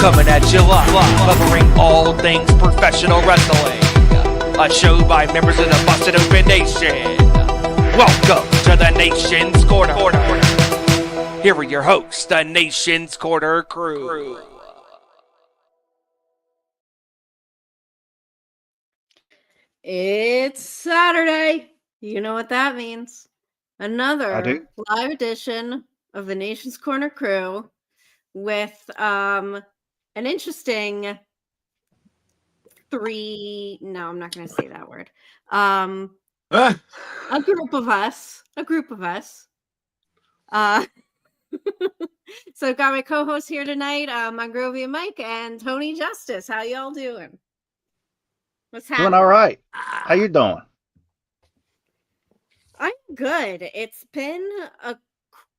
Coming at you live, covering all things professional wrestling. A show by members of the Busted Open Nation. Welcome to the Nation's Corner. Here are your hosts, the Nation's Corner crew. It's Saturday. You know what that means. Another live edition of the Nation's Corner crew with an interesting no, I'm not going to say that word. A group of us. So I've got my co-host here tonight, Mongrovian Mike and Tony Justice. How y'all doing? What's happening? Doing all right. How you doing? I'm good. It's been a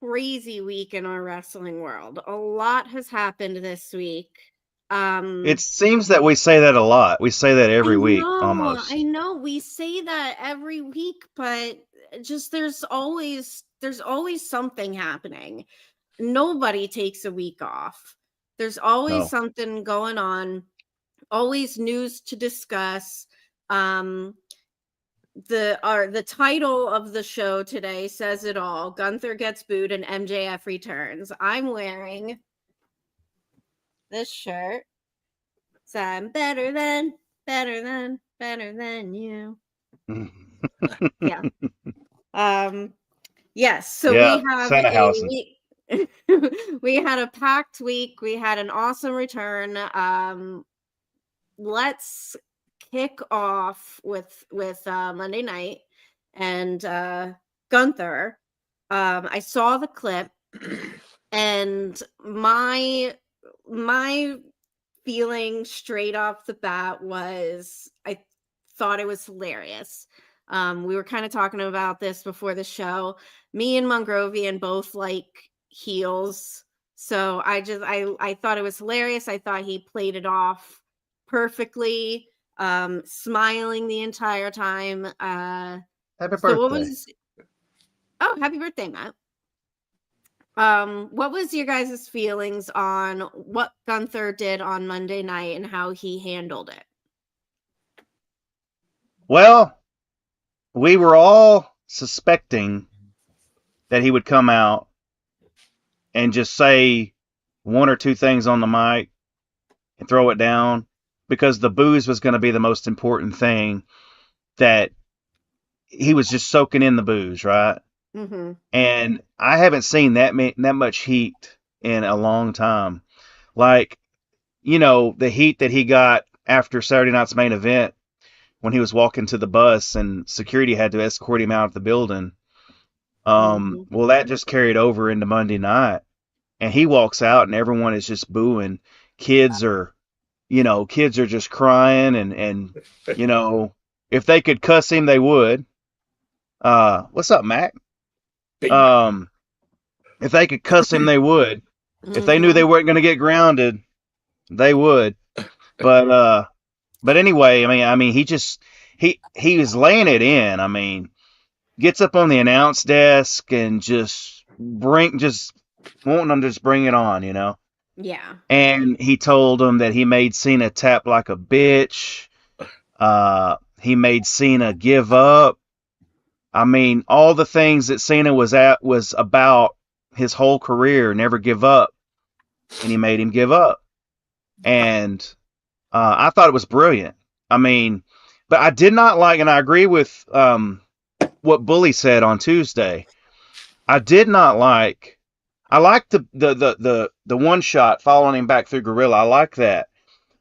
crazy week in our wrestling world. A lot has happened this week. It seems that we say that a lot. We say that every week, almost. I know we say that every week, but just there's always something happening. Nobody takes a week off. There's always something going on. Always news to discuss. The title of the show today says it all. Gunther gets booed and MJF returns. I'm wearing this shirt. So I'm better than you. Yeah. Yes. So we have we had a packed week. We had an awesome return. Let's kick off with Monday night and Gunther. I saw the clip, and my feeling straight off the bat was I thought it was hilarious. We were kind of talking about this before the show. Me and Mongrovian both like heels, so I thought it was hilarious. I thought he played it off perfectly, smiling the entire time. Happy birthday! Happy birthday, Matt. What was your guys' feelings on what Gunther did on Monday night and how he handled it? Well, we were all suspecting that he would come out and just say one or two things on the mic and throw it down, because the booze was going to be the most important thing, that he was just soaking in the booze, right? Mm-hmm. And I haven't seen that much heat in a long time. Like, the heat that he got after Saturday night's main event when he was walking to the bus and security had to escort him out of the building. Well, that just carried over into Monday night. And he walks out and everyone is just booing. Kids are just crying and if they could cuss him, they would. What's up, Mac? If they could cuss him, they would. If they knew they weren't going to get grounded, they would. But anyway, I mean, he was laying it in. I mean, gets up on the announce desk and just wanting them to just bring it on, Yeah. And he told them that he made Cena tap like a bitch. He made Cena give up. I mean, all the things that Cena was about his whole career, never give up. And he made him give up. And I thought it was brilliant. I mean, but I did not like, and I agree with what Bully said on Tuesday. I did not like. I liked the one shot following him back through Gorilla. I like that.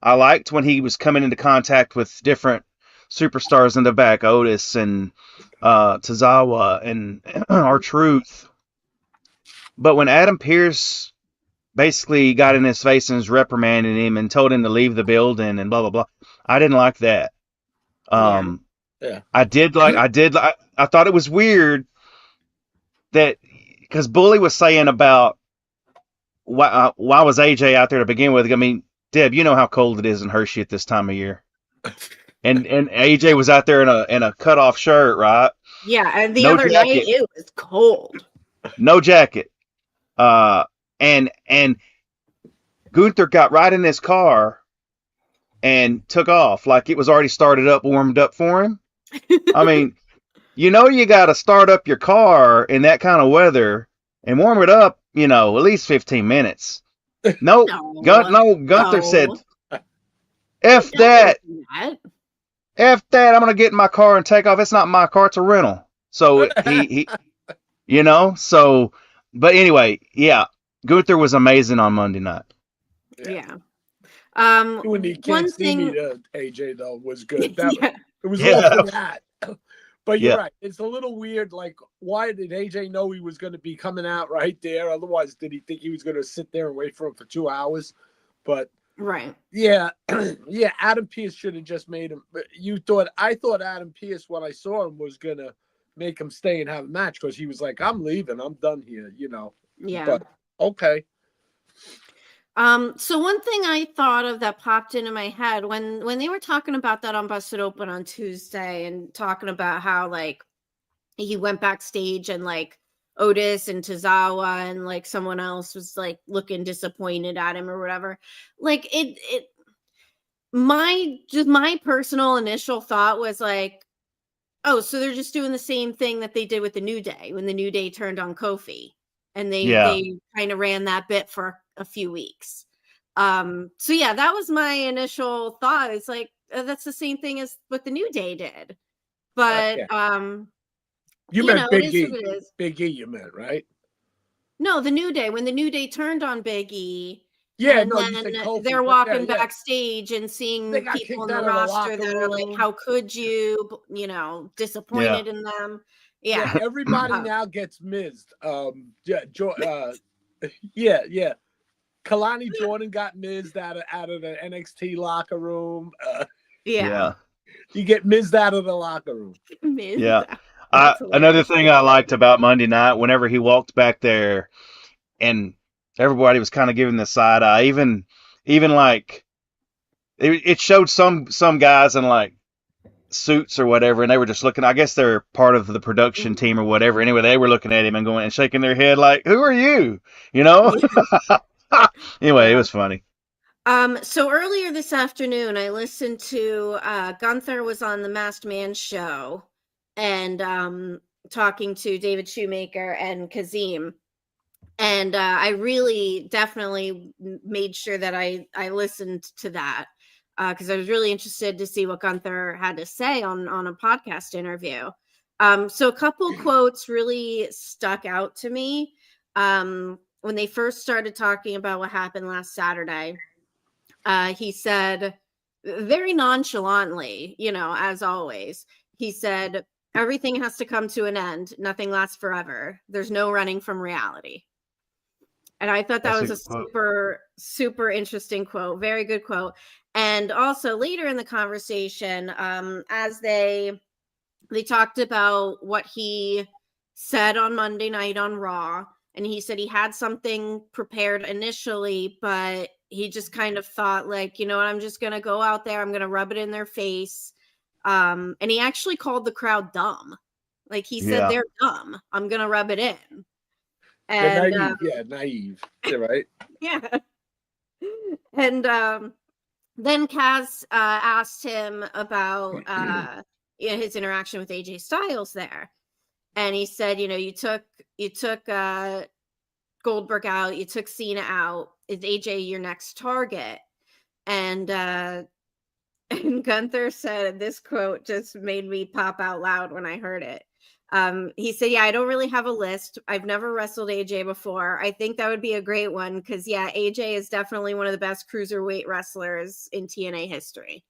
I liked when he was coming into contact with different superstars in the back, Otis and Tozawa and R-Truth. But when Adam Pearce basically got in his face and was reprimanding him and told him to leave the building and blah blah blah, I didn't like that. Yeah. I thought it was weird that, because Bully was saying about why was AJ out there to begin with. I mean, Deb, you know how cold it is in Hershey at this time of year. And AJ was out there in a cut off shirt, right? Yeah, and the other night it was cold. No jacket. And Gunther got right in his car and took off like it was already started up, warmed up for him. I mean, you got to start up your car in that kind of weather and warm it up, at least 15 minutes. Nope. Gunther said, F that. F that. I'm going to get in my car and take off. It's not my car. It's a rental. So he but anyway, yeah, Gunther was amazing on Monday night. Yeah. When he can't see me, AJ, though, was good. It was all for that. But you're right. It's a little weird. Like, why did AJ know he was going to be coming out right there? Otherwise, did he think he was going to sit there and wait for him for 2 hours? But yeah, Adam Pearce should have just made him. I thought Adam Pearce, when I saw him, was going to make him stay and have a match because he was like, I'm leaving. I'm done here, Yeah. But, okay. So one thing I thought of that popped into my head when they were talking about that on Busted Open on Tuesday and talking about how like he went backstage and like Otis and Tozawa and like someone else was like looking disappointed at him or whatever. Like my personal initial thought was like, oh, so they're just doing the same thing that they did with the New Day when the New Day turned on Kofi. And they kind of ran that bit for a few weeks. So yeah, that was my initial thought. It's like, that's the same thing as what the New Day did. But, you meant Big E. Big E, you meant, right? No, the New Day. When the New Day turned on Big E, then they're walking backstage and seeing people in the roster that are like, how could you, disappointed in them. Yeah. Everybody now gets mizzed. Kalani Jordan got mizzed out of the NXT locker room. You get mizzed out of the locker room. Another thing I liked about Monday night, whenever he walked back there, and everybody was kind of giving the side eye. Even like it showed some guys in like suits or whatever, and they were just looking. I guess they're part of the production team or whatever. Anyway, they were looking at him and going and shaking their head like, "Who are you?" Anyway, it was funny. So earlier this afternoon, I listened to Gunther was on the Masked Man show and talking to David Shoemaker and Kazim. And I really definitely made sure that I listened to that because I was really interested to see what Gunther had to say on a podcast interview. So a couple quotes really stuck out to me when they first started talking about what happened last Saturday. He said very nonchalantly, as always, he said, everything has to come to an end. Nothing lasts forever. There's no running from reality. And I thought that was a super, super interesting quote. Very good quote. And also later in the conversation, as they talked about what he said on Monday night on Raw, and he said he had something prepared initially, but he just kind of thought like, I'm just going to go out there. I'm going to rub it in their face. And he actually called the crowd dumb. Like he said, they're dumb. I'm going to rub it in. And naive. You're right. Yeah. And then Kaz asked him about his interaction with AJ Styles there. And he said, you took Goldberg out, you took Cena out. Is AJ your next target? And Gunther said, and this quote just made me pop out loud when I heard it. He said, I don't really have a list. I've never wrestled AJ before. I think that would be a great one because, AJ is definitely one of the best cruiserweight wrestlers in TNA history.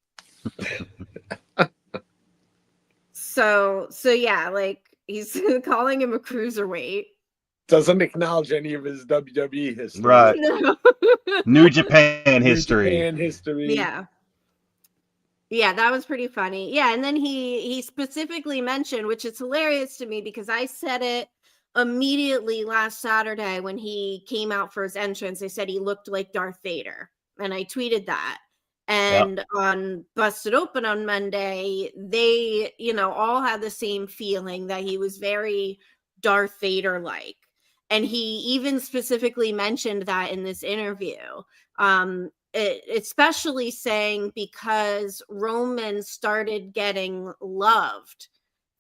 So like he's calling him a cruiserweight. Doesn't acknowledge any of his WWE history. Right. No. New Japan history. Yeah, that was pretty funny. Yeah, and then he specifically mentioned, which is hilarious to me because I said it immediately last Saturday when he came out for his entrance. They said he looked like Darth Vader, and I tweeted that. And on Busted Open on Monday, they, all had the same feeling that he was very Darth Vader-like. And he even specifically mentioned that in this interview. Especially saying because Roman started getting loved,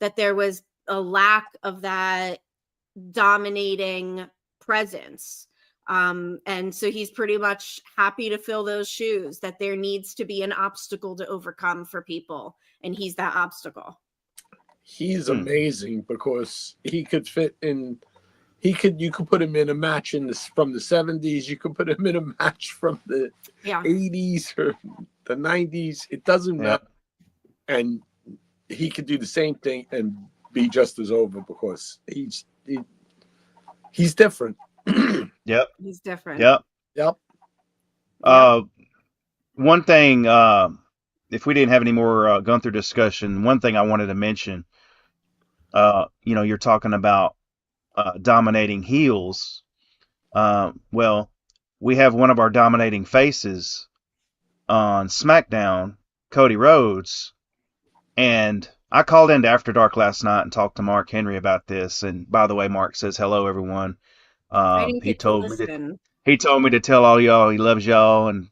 that there was a lack of that dominating presence. And so he's pretty much happy to fill those shoes, that there needs to be an obstacle to overcome for people. And he's that obstacle. He's amazing because he could fit in. You could put him in a match from the 70s. You could put him in a match from the 80s or the 90s. It doesn't matter. And he could do the same thing and be just as over because he's different. Yep. He's different. Yep. One thing, if we didn't have any more Gunther discussion, one thing I wanted to mention, you're talking about dominating heels. Well, we have one of our dominating faces on SmackDown, Cody Rhodes, and I called into After Dark last night and talked to Mark Henry about this. And by the way, Mark says hello, everyone. He told me to tell all y'all he loves y'all and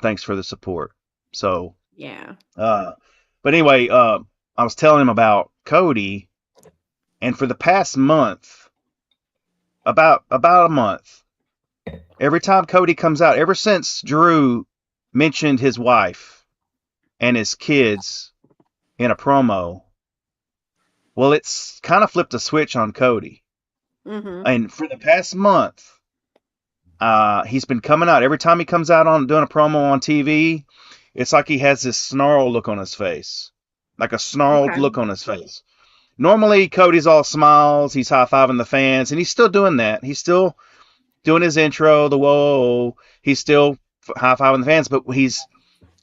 thanks for the support. So yeah. But anyway, I was telling him about Cody, and for the past month, about a month, every time Cody comes out, ever since Drew mentioned his wife and his kids in a promo, well, it's kind of flipped a switch on Cody. Mm-hmm. And for the past month, he's been coming out. Every time he comes out on doing a promo on TV, it's like he has this snarl look on his face, like a snarled look on his face. Normally, Cody's all smiles. He's high-fiving the fans, and he's still doing that. He's still doing his intro, the whoa. He's still high-fiving the fans, but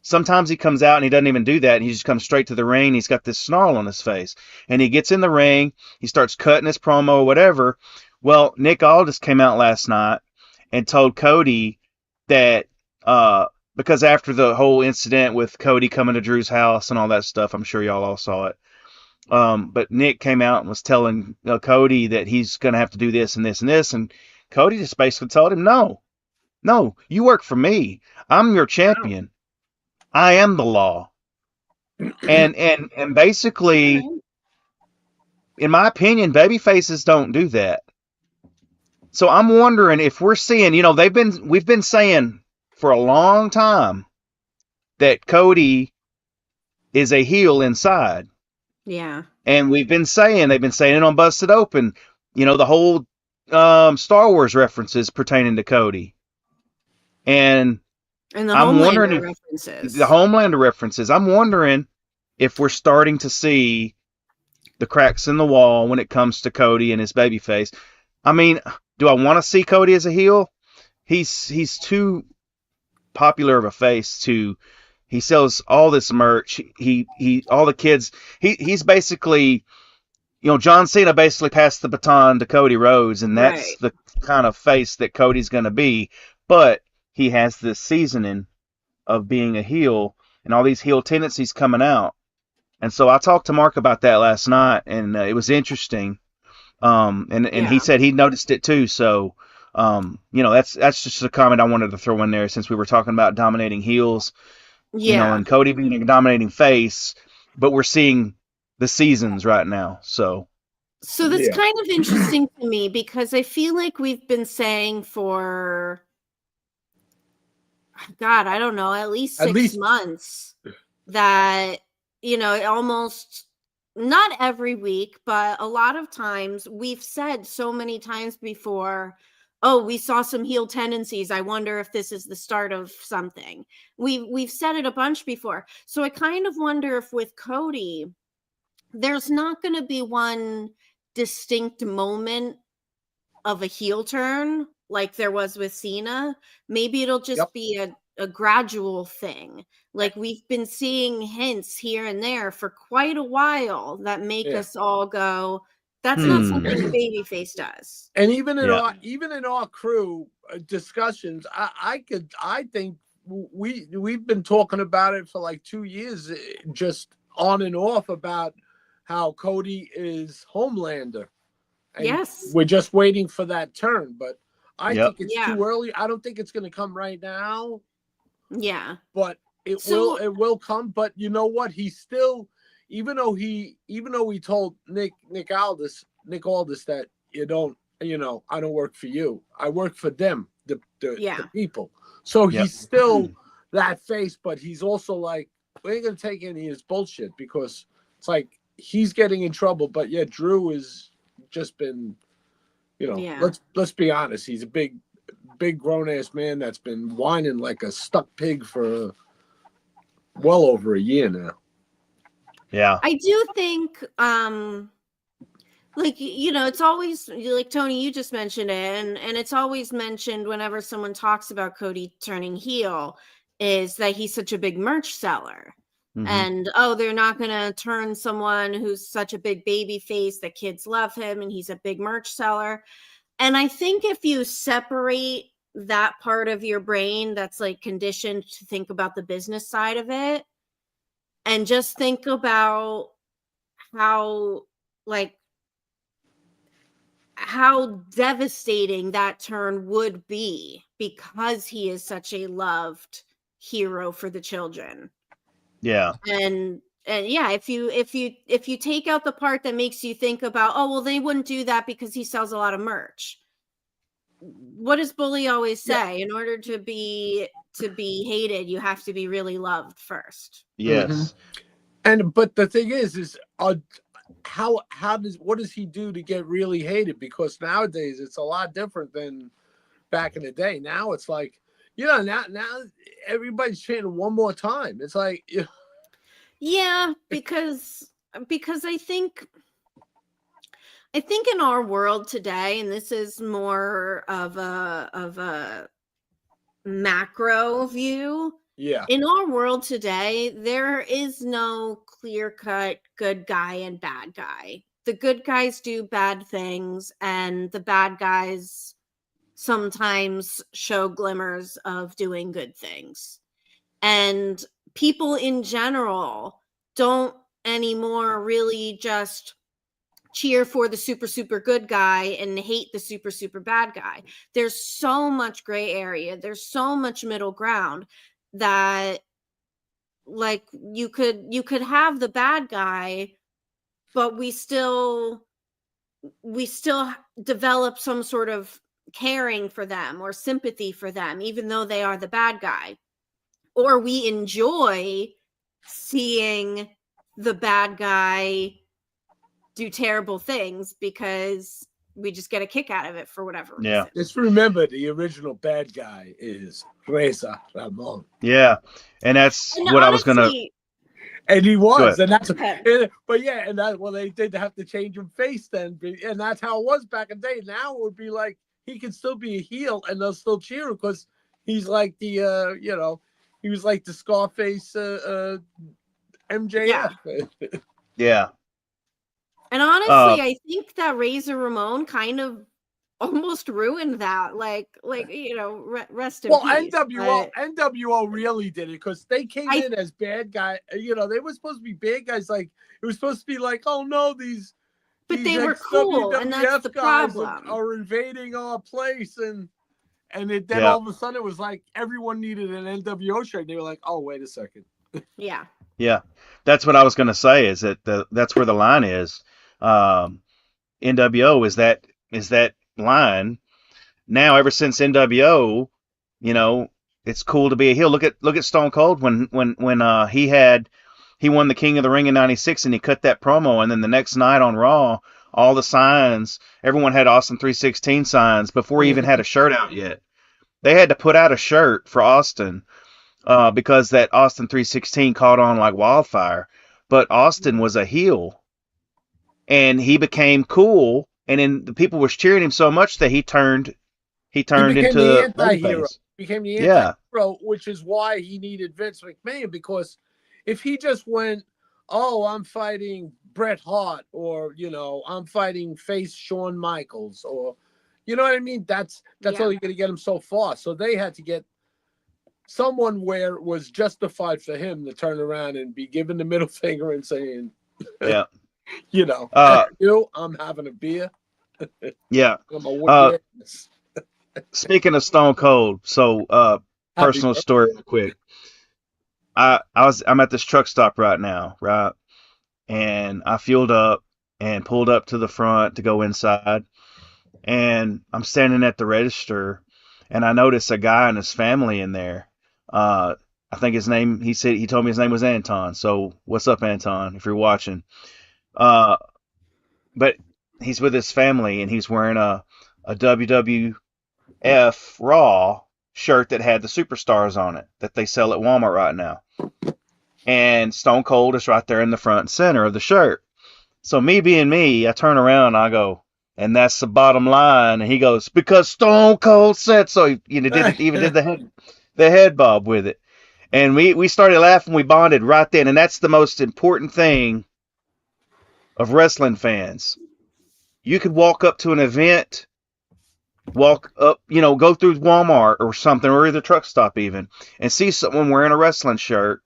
sometimes he comes out and he doesn't even do that. And he just comes straight to the ring. He's got this snarl on his face, and he gets in the ring. He starts cutting his promo or whatever. Well, Nick Aldis came out last night and told Cody that because after the whole incident with Cody coming to Drew's house and all that stuff, I'm sure y'all all saw it. But Nick came out and was telling Cody that he's going to have to do this and this and this. And Cody just basically told him, no, you work for me. I'm your champion. I am the law. And basically, in my opinion, baby faces don't do that. So I'm wondering if we're seeing, we've been saying for a long time that Cody is a heel inside. Yeah. And they've been saying it on Busted Open, the whole Star Wars references pertaining to Cody. And the I'm wondering references. The Homelander references. I'm wondering if we're starting to see the cracks in the wall when it comes to Cody and his babyface. I mean, do I want to see Cody as a heel? He's too popular of a face to. He sells all this merch. All the kids. He's basically, John Cena basically passed the baton to Cody Rhodes, and that's the kind of face that Cody's going to be. But he has this seasoning of being a heel and all these heel tendencies coming out. And so I talked to Mark about that last night, and it was interesting. And he said he noticed it too. So, that's just a comment I wanted to throw in there since we were talking about dominating heels. Yeah. And Cody being a dominating face, but we're seeing the seasons right now. So that's kind of interesting to me because I feel like we've been saying for, God, I don't know, at least 6 months that, almost not every week, but a lot of times we've said so many times before, oh, we saw some heel tendencies. I wonder if this is the start of something. We've said it a bunch before. So I kind of wonder if with Cody, there's not going to be one distinct moment of a heel turn like there was with Cena. Maybe it'll just be a gradual thing. Like we've been seeing hints here and there for quite a while that make us all go, that's not something a babyface does. And even in our crew discussions, I think we've been talking about it for like 2 years, just on and off about how Cody is Homelander. And yes, we're just waiting for that turn. But I Yep. think it's too early. I don't think it's going to come right now. Yeah. But it will come. But you know what? He's still, even though he told Nick Aldis that I don't work for you. I work for them, the people. So he's still that face, but he's also like, we ain't gonna take any of his bullshit, because it's like he's getting in trouble. But yeah, Drew has just been, let's be honest, he's a big grown ass man that's been whining like a stuck pig for well over a year now. Yeah. I do think like, it's always like, Tony, you just mentioned it, and it's always mentioned whenever someone talks about Cody turning heel, is that he's such a big merch seller. Mm-hmm. And they're not going to turn someone who's such a big baby face, that kids love him and he's a big merch seller. And I think if you separate that part of your brain that's like conditioned to think about the business side of it, and just think about how devastating that turn would be, because he is such a loved hero for the children. Yeah. And yeah, if you take out the part that makes you think about, they wouldn't do that because he sells a lot of merch. What does Bully always say? Yeah. In order to be hated, you have to be really loved first. Yes. Mm-hmm. But the thing is what does he do to get really hated? Because nowadays it's a lot different than back in the day. Now it's like, now everybody's chanting one more time. It's like, yeah, because I think in our world today, and this is more of a macro view. Yeah. In our world today, there is no clear-cut good guy and bad guy. The good guys do bad things, and the bad guys sometimes show glimmers of doing good things. And people in general don't anymore really just cheer for the super, super good guy and hate the super, super bad guy. There's so much gray area. There's so much middle ground that, like, you could have the bad guy, but we still develop some sort of caring for them or sympathy for them, even though they are the bad guy. Or we enjoy seeing the bad guy do terrible things because we just get a kick out of it for whatever reason. Yeah. Just remember, the original bad guy is Razor Ramon. Yeah. And that's And what honestly, I was going to. And he was. And that's, okay. But yeah, and that, well, they did have to change him face then. And that's how it was back in the day. Now it would be like, he can still be a heel and they'll still cheer him because he's like the, he was like the Scarface MJF. Yeah. And honestly, I think that Razor Ramon kind of almost ruined that. Like rest in peace. NWO really did it because they came in as bad guys. They were supposed to be bad guys. Like, it was supposed to be like, oh no, these they were cool, and that's the problem. Are invading our place, and then all of a sudden it was like everyone needed an NWO shirt. And they were like, oh, wait a second. Yeah. Yeah, that's what I was going to say. Is that that's where the line is. NWO is that line. Now, ever since NWO, it's cool to be a heel. Look at Stone Cold when he won the King of the Ring in '96 and he cut that promo, and then the next night on Raw, all the signs, everyone had Austin 316 signs before he even had a shirt out yet. They had to put out a shirt for Austin because that Austin 316 caught on like wildfire. But Austin was a heel, and he became cool, and then the people were cheering him so much that he turned into the anti-hero. Became the anti-hero, which is why he needed Vince McMahon, because if he just went, oh, I'm fighting Bret Hart, or I'm fighting face Shawn Michaels, or you know what I mean, that's only going to get him so far. So they had to get someone where it was justified for him to turn around and be given the middle finger and saying, yeah, I'm having a beer. Yeah. Speaking of Stone Cold, so personal story real quick. I'm at this truck stop right now, right? And I fueled up and pulled up to the front to go inside. And I'm standing at the register and I noticed a guy and his family in there. I think he told me his name was Anton. So what's up, Anton, if you're watching? Uh, but he's with his family and he's wearing a WWF Raw shirt that had the superstars on it that they sell at Walmart right now. And Stone Cold is right there in the front and center of the shirt. So me being me, I turn around and I go, and that's the bottom line. And he goes, because Stone Cold said so. He did the head bob with it. And we started laughing. We bonded right then. And that's the most important thing of wrestling fans. You could walk up to an event, walk up, go through Walmart or something, or either truck stop even, and see someone wearing a wrestling shirt.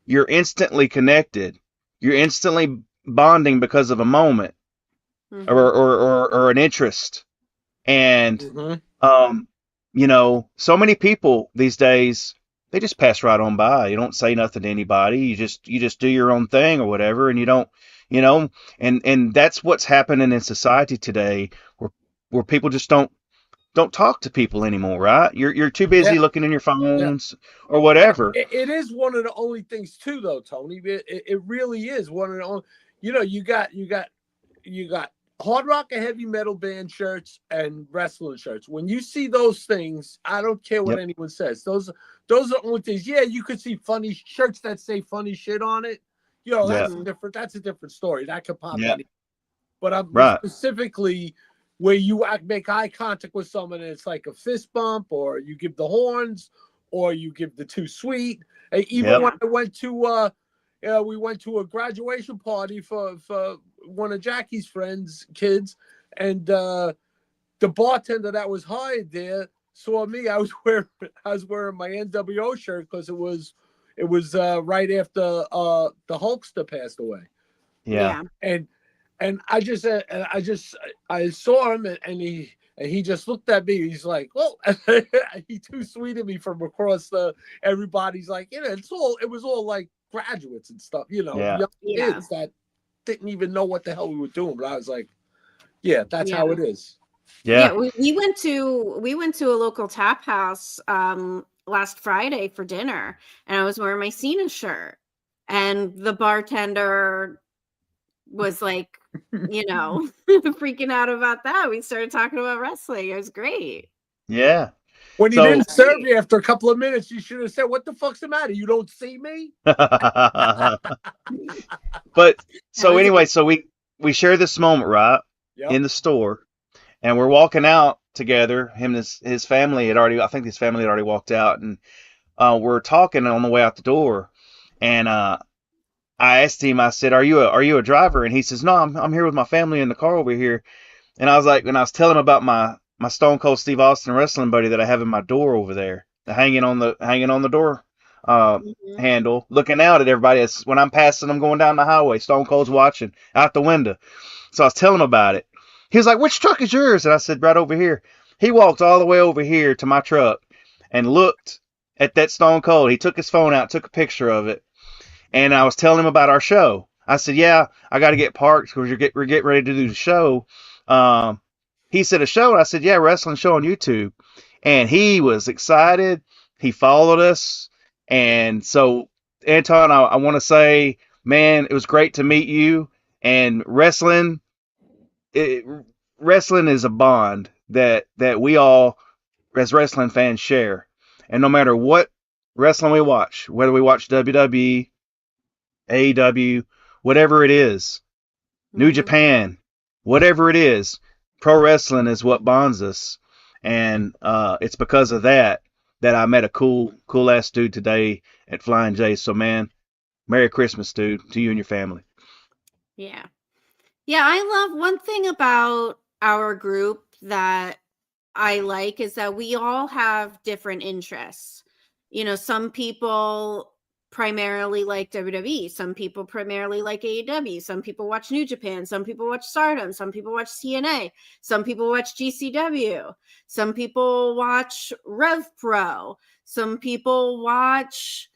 You're instantly connected. You're instantly bonding because of a moment or an interest. And so many people these days, they just pass right on by. You don't say nothing to anybody. You just do your own thing or whatever, and you don't, and that's what's happening in society today, where people just don't talk to people anymore, right? You're too busy looking in your phones or whatever. It is one of the only things too, though, Tony. It really is one of the only. You got hard rock and heavy metal band shirts and wrestling shirts. When you see those things, I don't care what anyone says. Those are the only things. Yeah, you could see funny shirts that say funny shit on it. That's a different story. That could pop in. But I'm specifically where you make eye contact with someone and it's like a fist bump, or you give the horns, or you give the too sweet. Even when I went to we went to a graduation party for one of Jackie's friends' kids, and the bartender that was hired there saw me. I was wearing my NWO shirt because it was right after the Hulkster passed away. Yeah. And I saw him and he just looked at me. He's like, well, he too sweeted me from across everybody's like, it was all like graduates and stuff, young kids that didn't even know what the hell we were doing. But I was like, that's how it is. We went to a local tap house last Friday for dinner, and I was wearing my Cena shirt, and the bartender was like, freaking out about that. We started talking about wrestling. It was great. Yeah. When he didn't serve you after a couple of minutes, you should have said, what the fuck's the matter? You don't see me? But so anyway, so we share this moment, right? In the store, and we're walking out together. Him and his family I think his family had already walked out, and we're talking on the way out the door. And I asked him, I said, are you a driver? And he says, no, I'm here with my family in the car over here. And I was like, when I was telling him about my Stone Cold Steve Austin wrestling buddy that I have in my door over there, hanging on the door handle, looking out at everybody. When I'm passing them going down the highway, Stone Cold's watching out the window. So I was telling him about it. He was like, which truck is yours? And I said, right over here. He walked all the way over here to my truck and looked at that Stone Cold. He took his phone out, took a picture of it. And I was telling him about our show. I said, yeah, I got to get parked because we're getting ready to do the show. He said, a show? And I said, yeah, wrestling show on YouTube. And he was excited. He followed us. And so, Anton, I want to say, man, it was great to meet you. And wrestling is a bond that we all, as wrestling fans, share. And no matter what wrestling we watch, whether we watch WWE, AEW, whatever it is, New Japan, whatever it is, pro wrestling is what bonds us. And it's because of that I met a cool ass dude today at Flying J. So, man, Merry Christmas, dude, to you and your family. Yeah. Yeah, I love one thing about our group that I like is that we all have different interests. Some people primarily like WWE. Some people primarily like AEW. Some people watch New Japan. Some people watch Stardom. Some people watch TNA. Some people watch GCW. Some people watch Rev Pro. Some people watch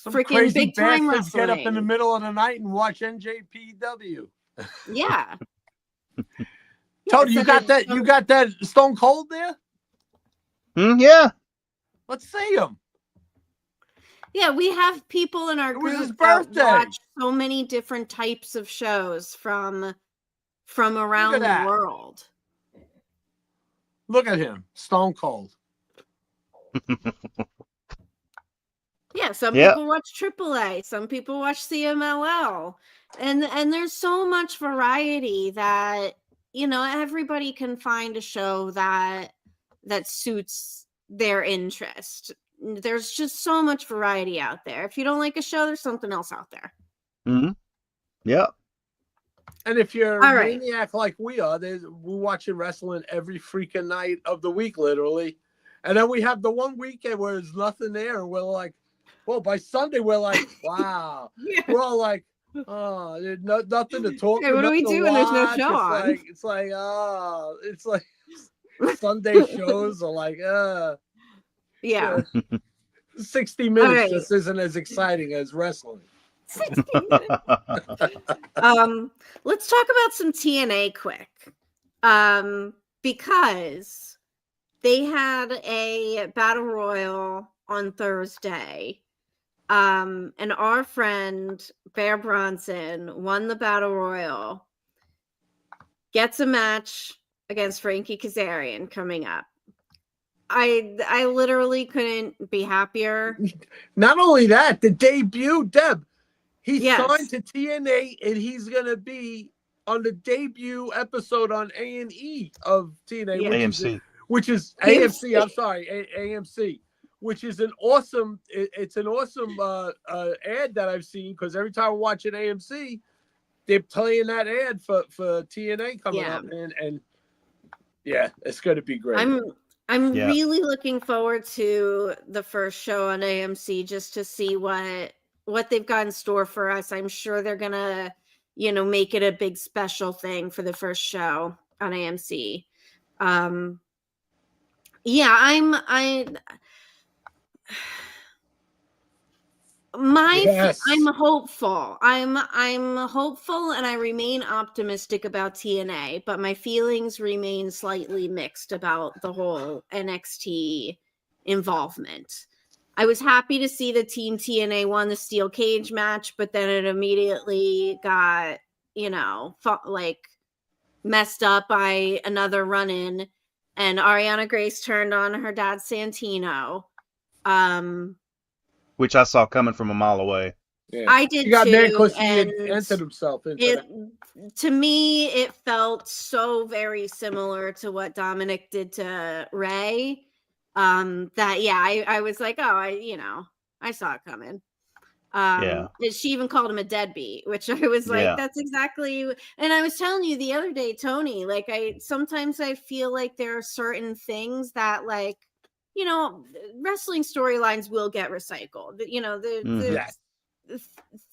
freaking big time wrestling. Get up in the middle of the night and watch NJPW. Yeah. Tony, you got that? You got that Stone Cold there? Yeah. Let's see him. Yeah, we have people in our group that watch so many different types of shows from around the world. Look at him, Stone Cold. Yeah, some people watch AAA, some people watch CMLL, and there's so much variety that, you know, everybody can find a show that suits their interest. There's just so much variety out there. If you don't like a show, there's something else out there. Mm-hmm. Yeah. And if you're a maniac like we are, we're watching wrestling every freaking night of the week, literally. And then we have the one weekend where there's nothing there, and we're like, well, by Sunday we're like, wow. Yeah. We're all like, oh, there's nothing to talk about. What do we do when there's no show on? It's like Sunday shows are like, yeah. 60 minutes just isn't as exciting as wrestling. 60 minutes. Let's talk about some TNA quick. Because they had a battle royal on Thursday. And our friend Bear Bronson won the battle royal, gets a match against Frankie Kazarian coming up. I literally couldn't be happier. Not only that, the debut, Deb, he signed to TNA, and he's gonna be on the debut episode on A&E of TNA, AMC, which is AMC. I'm sorry, AMC. Which is an awesome. It's an awesome ad that I've seen, because every time I watch an AMC, they're playing that ad for TNA coming up, and yeah, it's going to be great. I'm really looking forward to the first show on AMC, just to see what they've got in store for us. I'm sure they're gonna, you know, make it a big special thing for the first show on AMC. I'm hopeful. I'm hopeful, and I remain optimistic about TNA, but my feelings remain slightly mixed about the whole NXT involvement. I was happy to see the Team TNA won the steel cage match, but then it immediately got, you know, messed up by another run-in, and Ariana Grace turned on her dad Santino. Which I saw coming from a mile away. Yeah. I did too. Because he had entered himself into to me, it felt so very similar to what Dominic did to Ray. I was like, I saw it coming. She even called him a deadbeat, which I was like, that's exactly. And I was telling you the other day, Tony, like sometimes I feel like there are certain things that, like, you know, wrestling storylines will get recycled. You know,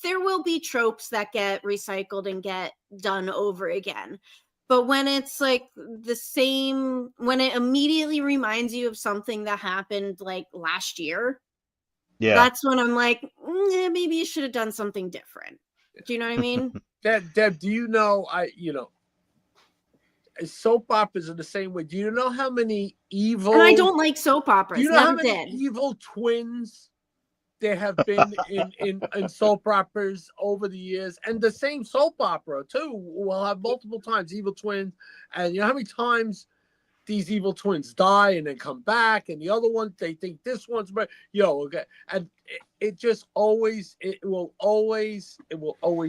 there will be tropes that get recycled and get done over again. But when it's like the same, when it immediately reminds you of something that happened like last year, that's when I'm like, maybe you should have done something different. Do you know what I mean? Deb, do you know, soap operas are the same way. Do you know how many evil... And I don't like soap operas. Do you know how many evil twins there have been in soap operas over the years? And the same soap opera, too, will have multiple times evil twins. And you know how many times these evil twins die and then come back, and the other one, they think this one's better. And it just always, it will always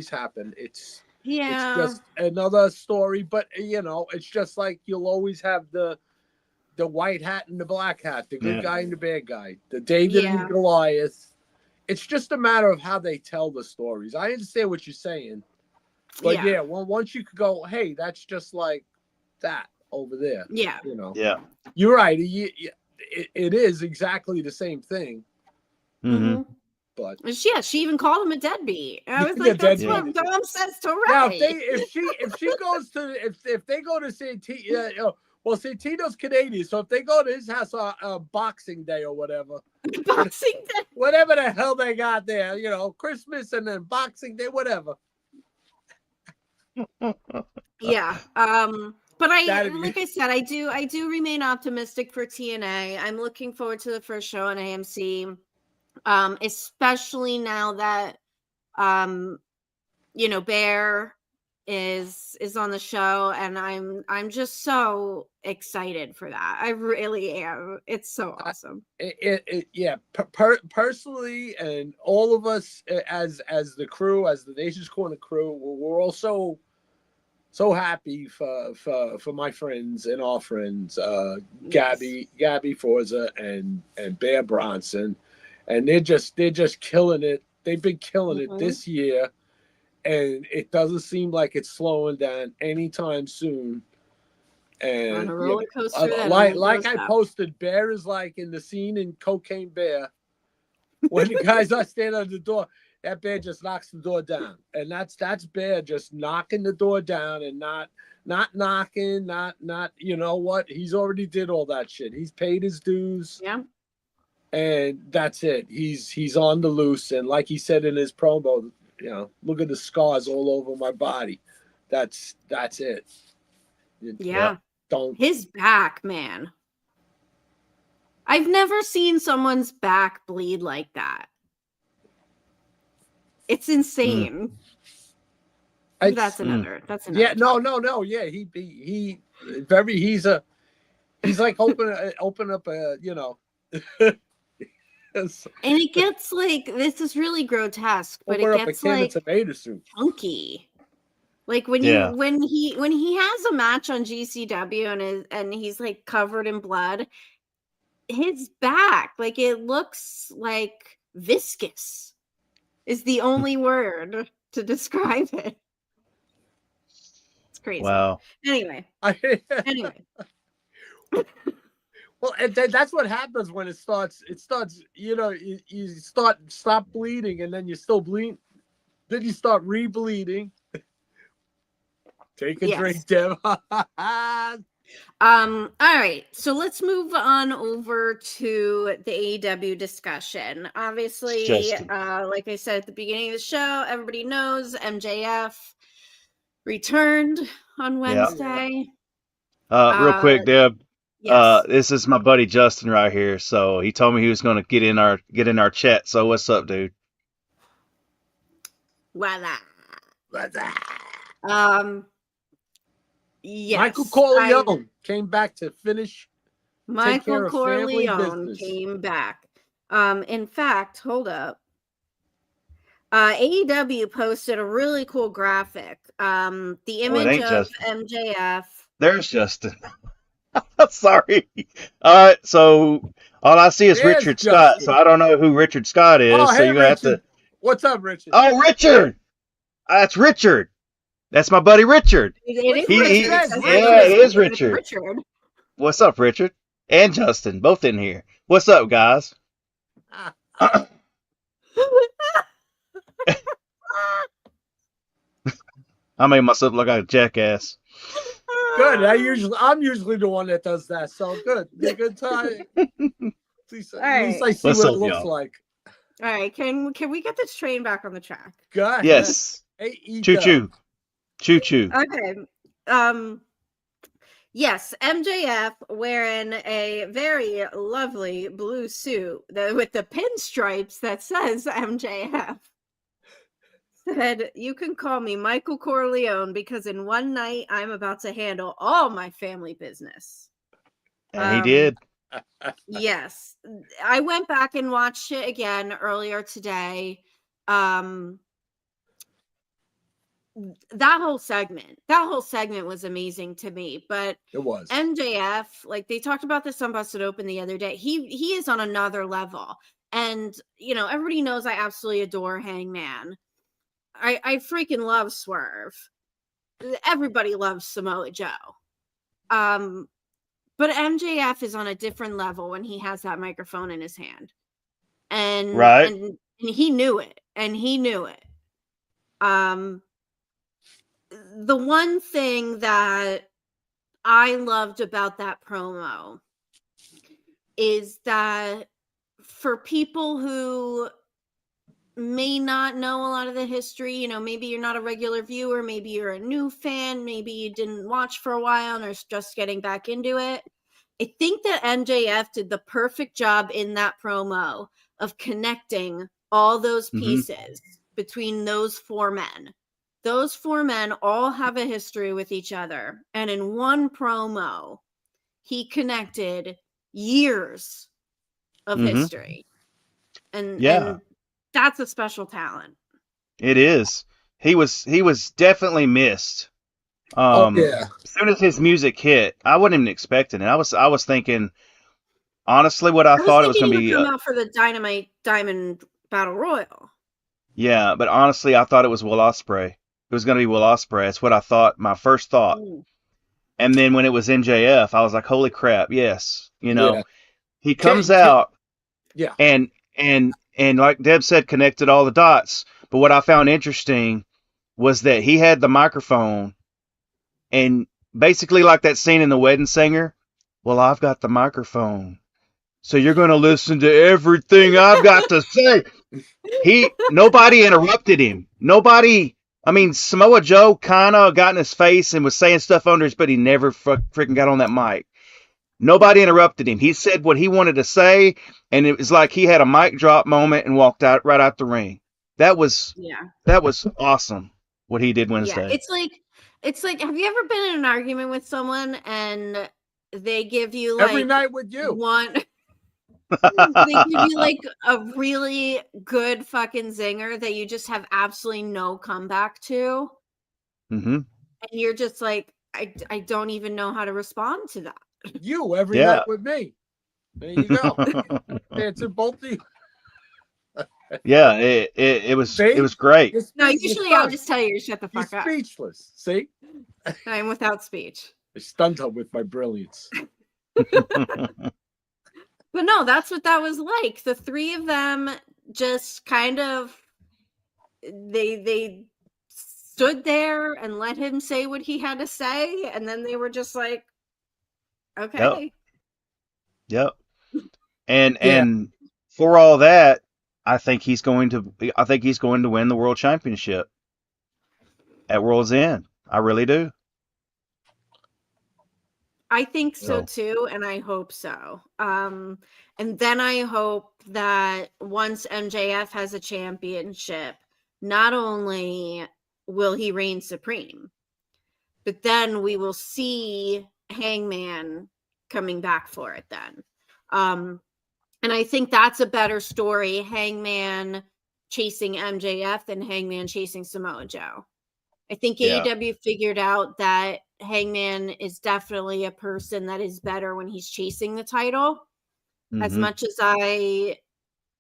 happen. It's just another story, but it's just like you'll always have the white hat and the black hat, the good guy and the bad guy, the David and Goliath. It's just a matter of how they tell the stories. I understand what you're saying, but once you could go, hey, that's just like that over there. You're right. It is exactly the same thing. Mm-hmm. But she even called him a deadbeat. And I was Yeah, like, that's deadbeat. what Dom says to now Ray. if she goes to if they go to Santino, well, Santino's Canadian, so if they go to his house on Boxing Day or whatever, Boxing Day, whatever the hell they got there, Christmas and then Boxing Day, whatever. yeah. But like I said, I do remain optimistic for TNA. I'm looking forward to the first show on AMC, especially now that Bear is on the show, and I'm just so excited for that. I really am. It's so awesome. Personally, and all of us as the crew, as the Nation's Corner crew, we're all so happy for my friends and our friends, Gabby Forza and Bear Bronson, and they're just killing it. They've been killing it this year, and it doesn't seem like it's slowing down anytime soon. And on a roller coaster, like I posted, Bear is like in the scene in Cocaine Bear when the guys are standing at the door. That Bear just knocks the door down, and that's Bear just knocking the door down and not knocking, not you know what? He's already did all that shit. He's paid his dues. Yeah. And that's it. He's on the loose, and like he said in his promo, look at the scars all over my body. That's it. Yeah. Don't his back, man. I've never seen someone's back bleed like that. It's insane. That's another. Yeah, no. Yeah, he's like open up a and it gets like, this is really grotesque, but it gets like chunky. Like when he has a match on GCW and he's like covered in blood, his back, like, it looks like viscous is the only word to describe it. It's crazy. Wow. Anyway. Well, and that's what happens when it starts. You stop bleeding, and then you're still bleeding. Then you start re-bleeding. Take a drink, Deb. All right, so let's move on over to the AEW discussion. Obviously, like I said at the beginning of the show, everybody knows MJF returned on Wednesday. Real quick, Deb. Yes. This is my buddy Justin right here. So he told me he was going to get in our chat. So what's up, dude? Voila. Yes, Michael Corleone came back to finish. Michael Corleone came back. In fact, hold up. AEW posted a really cool graphic. The image of MJF. There's Justin. Sorry. All right, so all I see is Richard Scott, so I don't know who Richard Scott is. Oh, so hey, you're gonna have to. What's up, Richard? Oh, Richard. That's Richard. That's my buddy Richard. It is Richard. What's up, Richard? And Justin, both in here. What's up, guys? I made myself look like a jackass. Good. I'm usually the one that does that. So good. Good time. At least I see what it looks like. All right. Can we get this train back on the track? Go ahead. Yes. Choo choo. Choo choo. Okay. Yes, MJF wearing a very lovely blue suit with the pinstripes that says MJF. Said, you can call me Michael Corleone because in one night I'm about to handle all my family business. And he did. Yes. I went back and watched it again earlier today. That whole segment was amazing to me, but it was. MJF, like they talked about this on Busted Open the other day. He is on another level. And, everybody knows I absolutely adore Hangman. I freaking love Swerve. Everybody loves Samoa Joe. But MJF is on a different level when he has that microphone in his hand. And And he knew it. The one thing that I loved about that promo is that for people who may not know a lot of the history, you know, maybe you're not a regular viewer, maybe you're a new fan, maybe you didn't watch for a while and are just getting back into it. I think that MJF did the perfect job in that promo of connecting all those pieces between those four men. Those four men all have a history with each other. And in one promo, he connected years of history. And that's a special talent. It is. He was definitely missed. As soon as his music hit, I wasn't even expecting it. I was thinking, honestly, what I thought it was going to be. Come out for the Dynamite Diamond Battle Royal. Yeah, but honestly, I thought it was Will Ospreay. It was going to be Will Ospreay. That's what I thought. My first thought. And then when it was MJF, I was like, "Holy crap! Yes, you know." He comes out. And like Deb said, connected all the dots. But what I found interesting was that he had the microphone, and basically like that scene in The Wedding Singer. Well, I've got the microphone, so you're going to listen to everything I've got to say. Nobody interrupted him. I mean, Samoa Joe kind of got in his face and was saying stuff under his, but he never freaking got on that mic. Nobody interrupted him. He said what he wanted to say, and it was like he had a mic drop moment and walked right out the ring. That was awesome what he did Wednesday. Yeah, it's like have you ever been in an argument with someone and they give you like every night with you they give you like a really good fucking zinger that you just have absolutely no comeback to, and you're just like, I don't even know how to respond to that. You every night with me. There you go. Answer both of you. Yeah, it was great. No, usually I'll just tell you to shut the fuck up. Speechless. See, I'm without speech. I stunned her with my brilliance. But no, that's what that was like. The three of them just kind of they stood there and let him say what he had to say, and then they were just like, okay. Yep. And for all that, I think he's going to win the world championship at World's End. I really do. I think so too, and I hope so. And then I hope that once MJF has a championship, not only will he reign supreme, but then we will see Hangman coming back for it then. And I think that's a better story, Hangman chasing MJF than Hangman chasing Samoa Joe. I think AEW figured out that Hangman is definitely a person that is better when he's chasing the title. As much as I,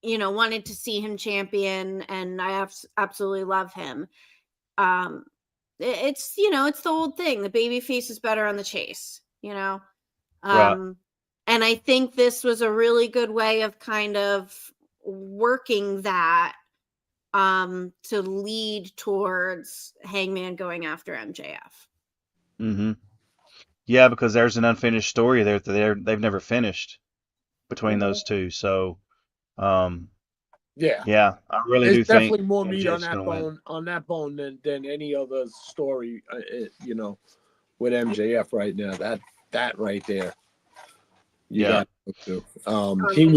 wanted to see him champion, and I absolutely love him. It's the old thing. The baby face is better on the chase, Right. And I think this was a really good way of kind of working that to lead towards Hangman going after MJF. Yeah, because there's an unfinished story there that they've never finished between those two. So, I really do think there's definitely more meat MJF's on that bone than any other story, with MJF right now. That right there. He was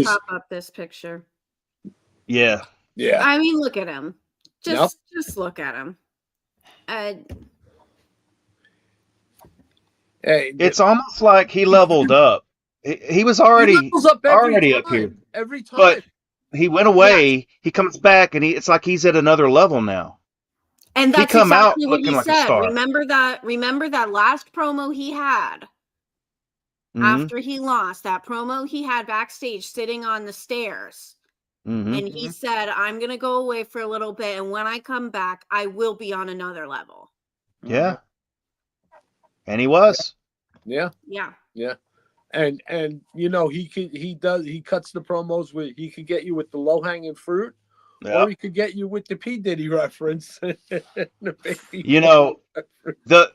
pop up this picture. Yeah. I mean, look at him. Just look at him. Hey, it's almost like he leveled up. He was already up here every time. But he went away. He comes back, and it's like he's at another level now. And that's exactly what he said. Like remember that last promo he had after he lost, that promo he had backstage sitting on the stairs. And he said, I'm going to go away for a little bit, and when I come back, I will be on another level. Yeah. And he was. Yeah. And he cuts the promos he could get you with the low-hanging fruit, Or he could get you with the P. Diddy reference. The baby You know, that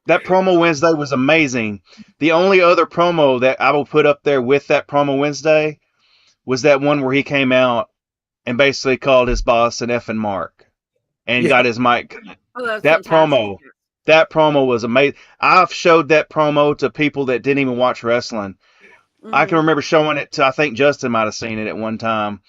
promo Wednesday was amazing. The only other promo that I will put up there with that promo Wednesday was that one where he came out and basically called his boss an effing mark and got his mic. Oh, that's that fantastic. promo was amazing. I've showed that promo to people that didn't even watch wrestling. I can remember showing it to, I think Justin might have seen it at one time,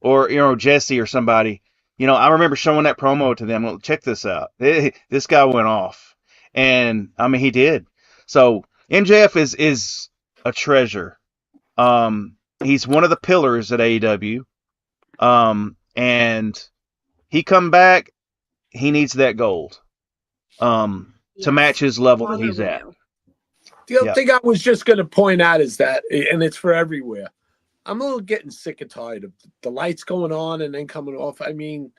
or Jesse or somebody. I remember showing that promo to them. Well, check this out. This guy went off, and I mean he did. So MJF is a treasure. He's one of the pillars at AEW. And he come back, he needs that gold. To match his level that he's at. The other thing I was just going to point out is that, and it's for everywhere, I'm a little getting sick and tired of the lights going on and then coming off. I mean,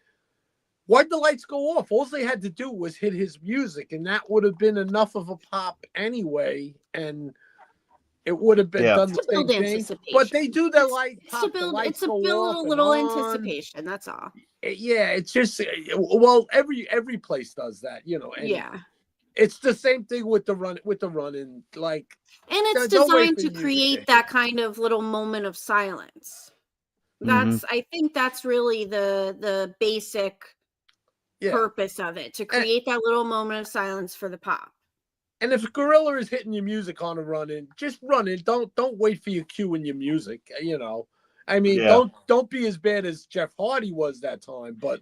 why'd the lights go off? All they had to do was hit his music, and that would have been enough of a pop anyway, and it would have been done the same thing. But they do the light pop. It's to build a little anticipation. That's all. Yeah, it's just, well, every place does that, And it's the same thing with the running, like. And it's designed to create that kind of little moment of silence. I think that's really the basic purpose of it, to create that little moment of silence for the pop. And if Gorilla is hitting your music on a run-in, just run in. Don't wait for your cue in your music. I mean, don't be as bad as Jeff Hardy was that time. But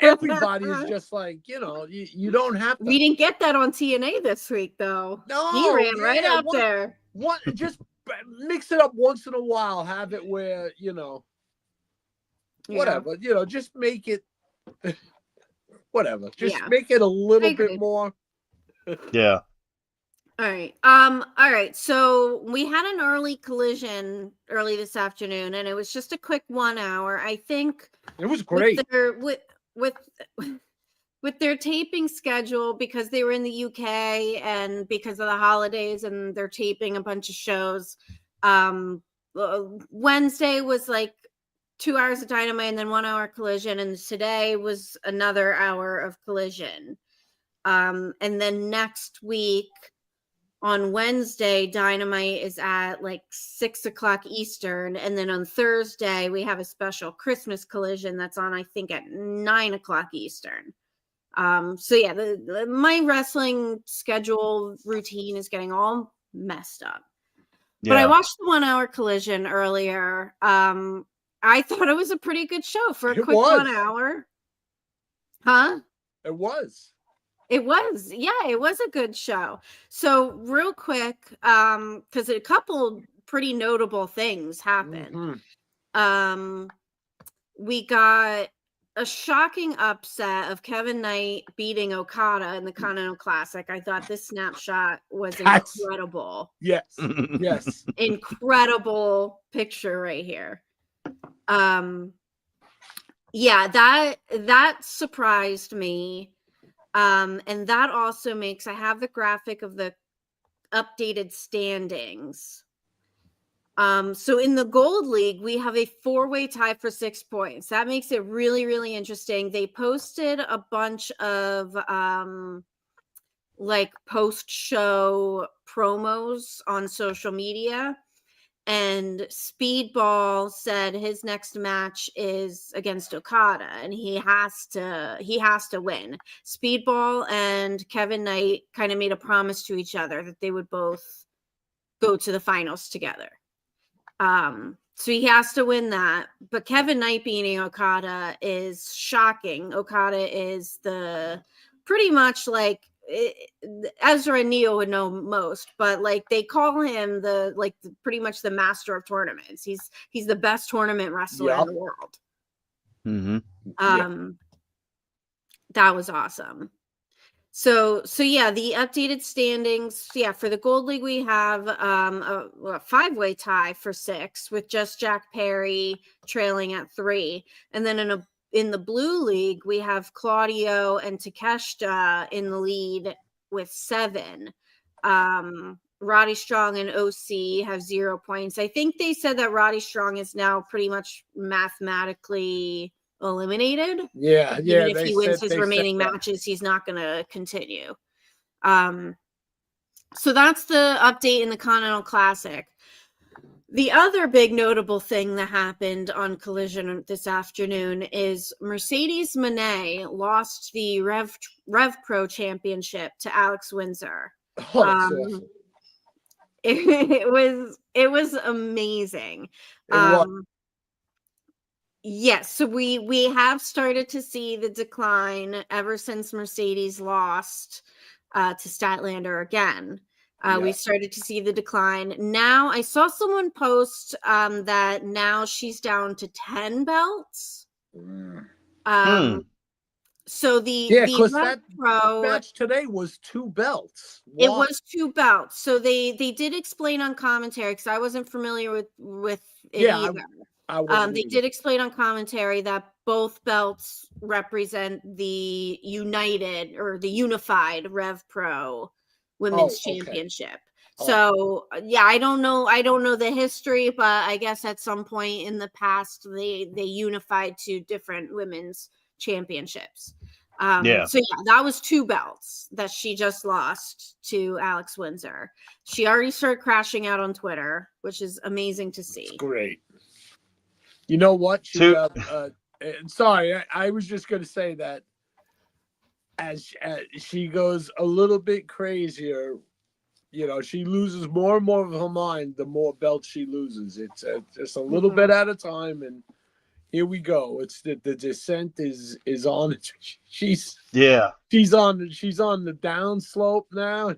everybody is just like, you don't have to. We didn't get that on TNA this week, though. No, he ran right out there. Just mix it up once in a while. Have it where whatever. Just make it whatever. Just make it a little bit more. Yeah. All right. So we had an early collision early this afternoon, and it was just a quick 1 hour. I think it was great with their taping schedule, because they were in the UK and because of the holidays, and they're taping a bunch of shows. Wednesday was like 2 hours of Dynamite and then 1 hour collision, and today was another hour of collision. And then next week, on Wednesday, Dynamite is at like 6 o'clock Eastern. And then on Thursday, we have a special Christmas collision that's on, I think, at 9 o'clock Eastern. My wrestling schedule routine is getting all messed up. Yeah. But I watched the 1 hour collision earlier. I thought it was a pretty good show for a quick 1 hour. Huh? It was. It was a good show. So real quick, because a couple pretty notable things happened. We got a shocking upset of Kevin Knight beating Okada in the Continental Classic. I thought this snapshot was incredible. Yes. Incredible picture right here. That surprised me. And that also makes, I have the graphic of the updated standings. So in the Gold League, we have a 4-way tie for 6 points. That makes it really, really interesting. They posted a bunch of post-show promos on social media. And Speedball said his next match is against Okada, and he has to win. Speedball and Kevin Knight kind of made a promise to each other that they would both go to the finals together. So he has to win that. But Kevin Knight beating Okada is shocking. Okada is pretty much like, Ezra and Neo would know most, but like they call him pretty much the master of tournaments. He's the best tournament wrestler in the world. That was awesome. So the updated standings. For the Gold League, we have a 5-way tie for 6 with just Jack Perry trailing at 3, and then in the Blue League, we have Claudio and Takeshita in the lead with 7. Roddy Strong and OC have 0 points. I think they said that Roddy Strong is now pretty much mathematically eliminated. Yeah, Even if he wins his remaining matches, he's not going to continue. So that's the update in the Continental Classic. The other big notable thing that happened on Collision this afternoon is Mercedes Moné lost the Rev Pro Championship to Alex Windsor. Awesome. It was amazing. Yes, so we have started to see the decline ever since Mercedes lost to Statlander again. We started to see the decline. Now, I saw someone post that now she's down to 10 belts. So that Pro match today was 2 belts. It was 2 belts. So they did explain on commentary, because I wasn't familiar with it either. They did explain on commentary that both belts represent the unified Rev Pro Women's Championship. So I don't know the history, but I guess at some point in the past they unified 2 different women's championships. So that was 2 belts that she just lost to Alex Windsor. She already started crashing out on Twitter, which is amazing to see. It's great. You know what? Sorry, I was just going to say that as she goes a little bit crazier, she loses more and more of her mind the more belts she loses. It's just a little bit at a time, and here we go. It's the descent is on. She's on the down slope now.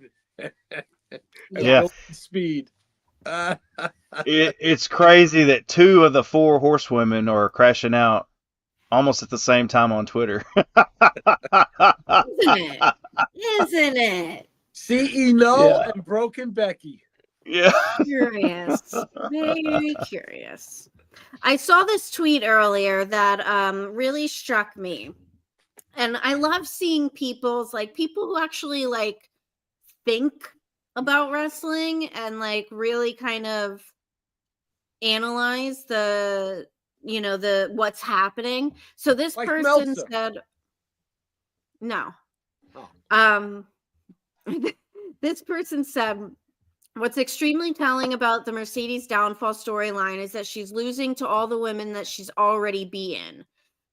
Speed. It's crazy that 2 of the 4 horsewomen are crashing out almost at the same time on Twitter. Isn't it? CEO and Broken Becky. Yeah. Curious. Very curious. I saw this tweet earlier that really struck me. And I love seeing people who actually think about wrestling and really kind of analyze the what's happening. So this person said no. This person said, what's extremely telling about the Mercedes downfall storyline is that she's losing to all the women that she's already beaten.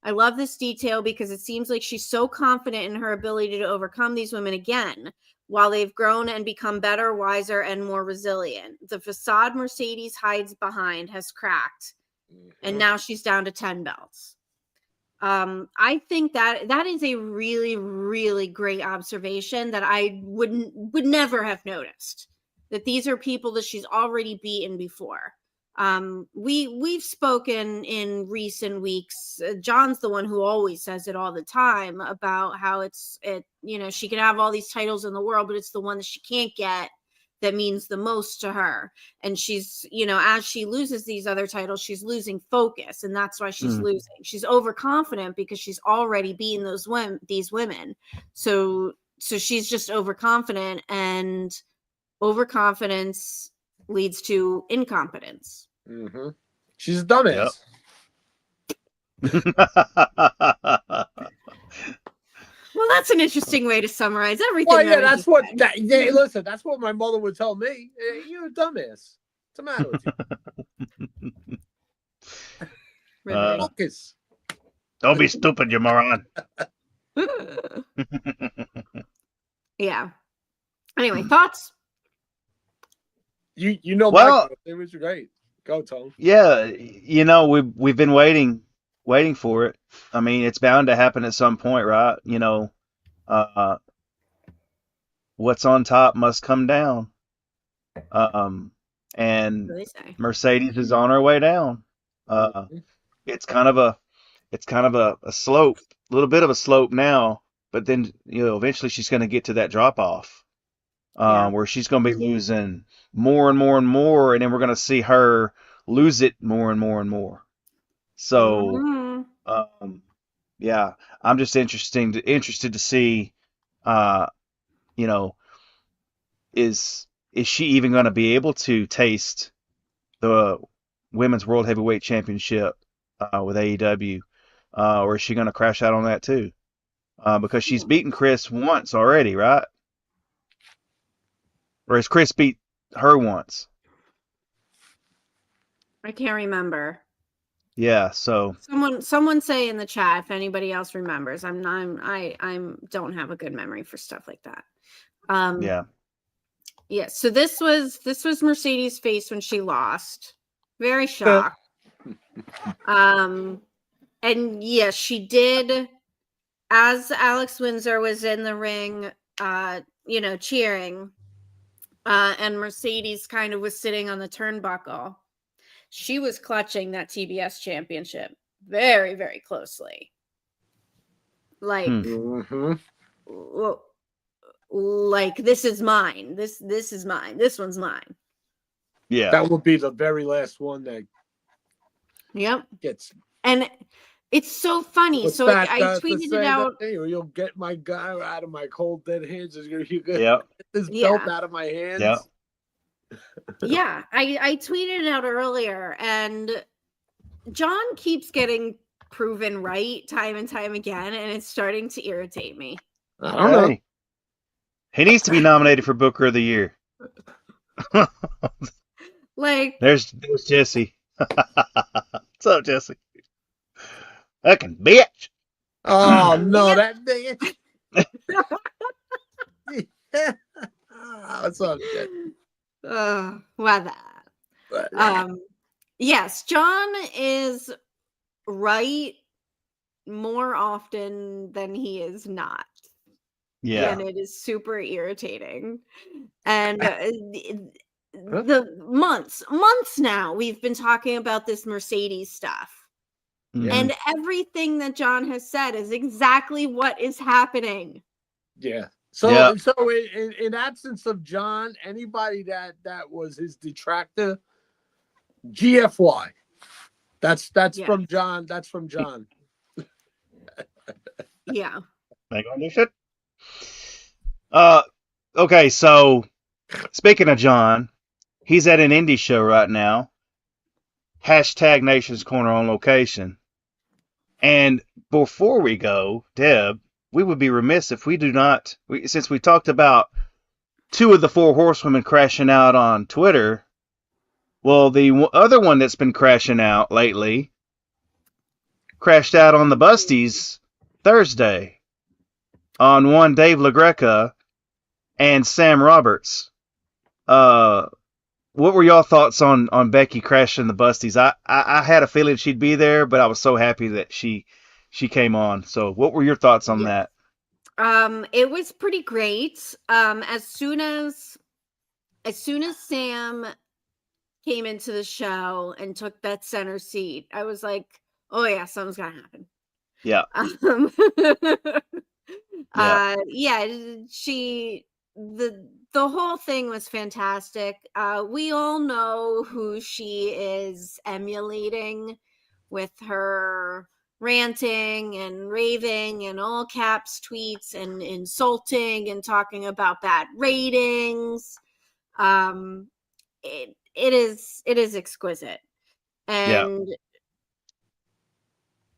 I love this detail because it seems like she's so confident in her ability to overcome these women again, while they've grown and become better, wiser, and more resilient. The facade Mercedes hides behind has cracked, and now she's down to 10 belts. I think that is a really, really great observation that I would never have noticed, that these are people that she's already beaten before. We've spoken in recent weeks. John's the one who always says it all the time about how she can have all these titles in the world, but it's the one that she can't get that means the most to her. And she's, as she loses these other titles, she's losing focus, and that's why she's losing. She's overconfident because she's already beaten these women. So she's just overconfident, and overconfidence leads to incompetence. Mm-hmm. She's a dumbass. Yep. Well, that's an interesting way to summarize everything. Well, that's what. Listen, that's what my mother would tell me. You're a dumbass. What's the matter with you? Focus. Don't be stupid, you moron. Yeah. Anyway, thoughts? Well, it was great. Go, Tom. Yeah, we've been waiting for it. I mean, it's bound to happen at some point, right? What's on top must come down. And Mercedes is on her way down. It's kind of a slope, a little bit of a slope now, but then eventually she's going to get to that drop off, where she's going to be losing more and more and more, and then we're going to see her lose it more and more and more. So, I'm just interested to see, is is she even going to be able to taste the Women's World Heavyweight Championship with AEW? Or is she going to crash out on that too? Because she's beaten Chris once already, right? Or has Chris beat her once? I can't remember. Yeah, so someone say in the chat if anybody else remembers. I don't have a good memory for stuff like that. Yeah. So this was Mercedes' face when she lost. Very shocked. And yes, she did. As Alex Windsor was in the ring, cheering, and Mercedes kind of was sitting on the turnbuckle. She was clutching that TBS championship very, very closely. Like, like this is mine. This is mine. This one's mine. Yeah, that would be the very last one that. Yep. Gets. And it's so funny. So I tweeted it out. Hey, you'll get my guy out of my cold dead hands. You get this belt out of my hands. Yeah. Yeah, I tweeted it out earlier, and John keeps getting proven right time and time again, and it's starting to irritate me. I don't know. He needs to be nominated for Booker of the Year. Like, there's Jesse. What's up, Jesse? Fucking bitch. Oh no, that bitch. What's up, Jesse? Yes, John is right more often than he is not. Yeah. And it is super irritating. And the months now we've been talking about this Mercedes stuff. Mm-hmm. And everything that John has said is exactly what is happening. Yeah. So in absence of John, anybody that was his detractor, GFY. That's from John. That's from John. Yeah. Ain't gonna do shit. Okay, so speaking of John, he's at an indie show right now. #Nation's Corner on location. And before we go, Deb, we would be remiss if we do not, since we talked about 2 of the 4 horsewomen crashing out on Twitter. Well, the other one that's been crashing out lately crashed out on the Busties Thursday on one Dave LaGreca and Sam Roberts. What were y'all thoughts on Becky crashing the Busties? I had a feeling she'd be there, but I was so happy that she came on. So what were your thoughts on that? It was pretty great. As soon as Sam came into the show and took that center seat, I was like, oh yeah, something's gonna happen. Yeah. The whole thing was fantastic. We all know who she is emulating with her ranting and raving and all caps tweets and insulting and talking about bad ratings. It is exquisite. And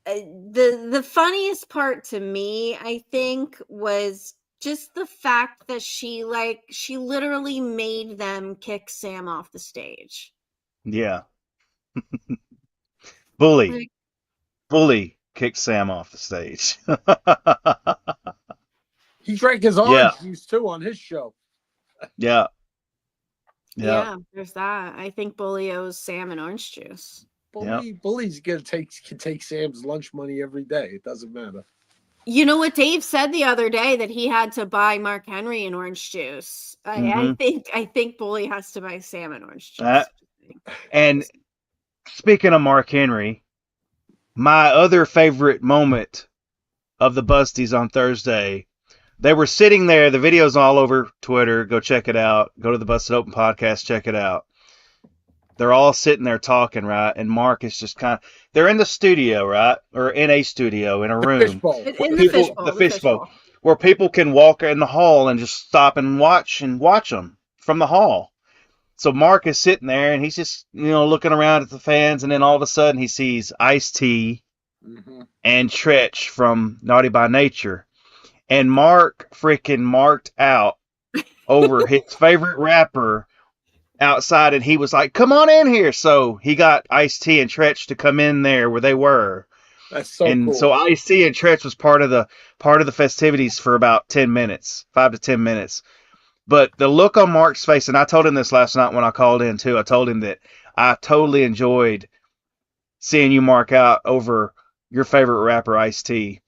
the funniest part to me, I think, was just the fact that she literally made them kick Sam off the stage. Yeah. Bully kicked Sam off the stage. He drank his orange juice too on his show. Yeah, there's that. I think Bully owes Sam an orange juice. Bully's can take Sam's lunch money every day. It doesn't matter. You know what Dave said the other day, that he had to buy Mark Henry an orange juice. I think Bully has to buy Sam an orange juice. And speaking of Mark Henry, my other favorite moment of the Busties on Thursday, they were sitting there. The video's all over Twitter. Go check it out. Go to the Busted Open podcast. Check it out. They're all sitting there talking, right? And Mark is just they're in the studio, right? Or in a studio, in a room. The fishbowl. Where people can walk in the hall and just stop and watch them from the hall. So Mark is sitting there and he's just, looking around at the fans, and then all of a sudden he sees Ice-T and Tretch from Naughty by Nature. And Mark freaking marked out over his favorite rapper outside, and he was like, "Come on in here." So he got Ice-T and Tretch to come in there where they were. That's so and cool. So Ice-T and Tretch was part of the festivities for about 10 minutes, 5 to 10 minutes. But the look on Mark's face, and I told him this last night when I called in too. I told him that I totally enjoyed seeing you mark out over your favorite rapper, Ice-T.